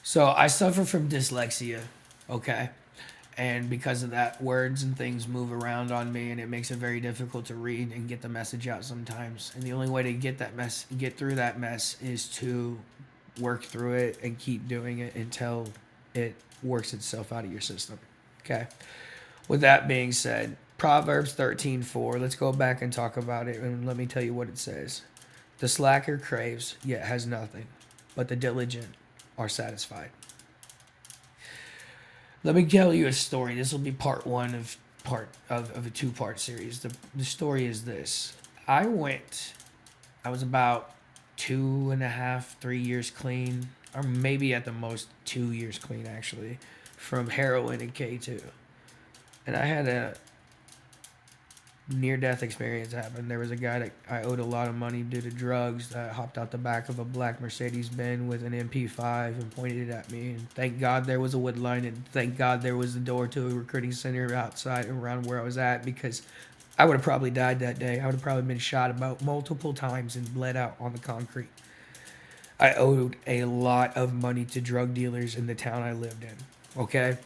So I suffer from dyslexia, okay? And because of that, words and things move around on me, and it makes it very difficult to read and get the message out sometimes. And the only way to get through that mess, is to work through it and keep doing it until it works itself out of your system. Okay. With that being said, Proverbs 13:4. Let's go back and talk about it, and let me tell you what it says. The slacker craves, yet has nothing, but the diligent are satisfied. Let me tell you a story. This will be part one of a two-part series. The story is this. I was about 2.5, 3 years clean, or maybe at the most 2 years clean actually, from heroin and K2. And I had a near death experience happen. There was a guy that I owed a lot of money due to drugs that hopped out the back of a black Mercedes Benz with an MP5 and pointed it at me. And thank God there was a wood line, and thank God there was a door to a recruiting center outside around where I was at, because I would have probably died that day. I would have probably been shot about multiple times and bled out on the concrete. I owed a lot of money to drug dealers in the town I lived in. Okay?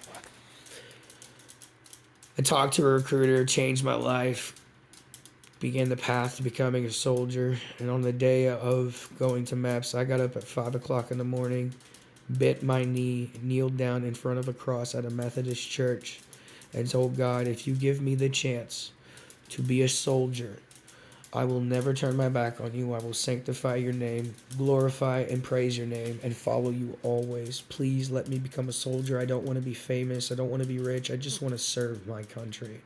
I talked to a recruiter, changed my life, began the path to becoming a soldier. And on the day of going to MEPS, I got up at 5 o'clock in the morning, bit my knee, kneeled down in front of a cross at a Methodist church, and told God, if you give me the chance to be a soldier, I will never turn my back on you. I will sanctify your name, glorify and praise your name, and follow you always. Please let me become a soldier. I don't want to be famous. I don't want to be rich. I just want to serve my country.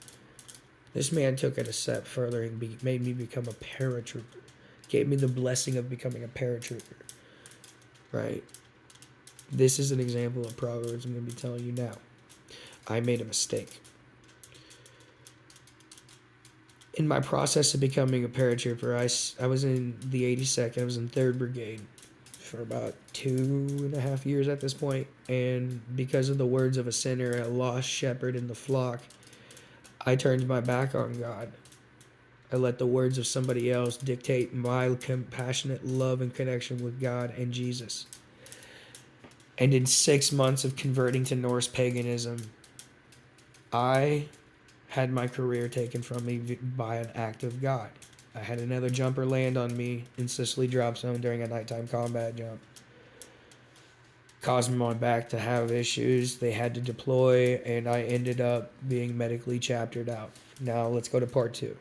This man took it a step further and made me become a paratrooper. Gave me the blessing of becoming a paratrooper. Right? This is an example of Proverbs I'm going to be telling you now. I made a mistake. In my process of becoming a paratrooper, I was in the 82nd. I was in 3rd Brigade for about 2.5 years at this point. And because of the words of a sinner, a lost shepherd in the flock, I turned my back on God. I let the words of somebody else dictate my compassionate love and connection with God and Jesus. And in 6 months of converting to Norse paganism, I had my career taken from me by an act of God. I had another jumper land on me in Sicily drop zone during a nighttime combat jump. Caused my back to have issues. They had to deploy, and I ended up being medically chaptered out. Now let's go to part two.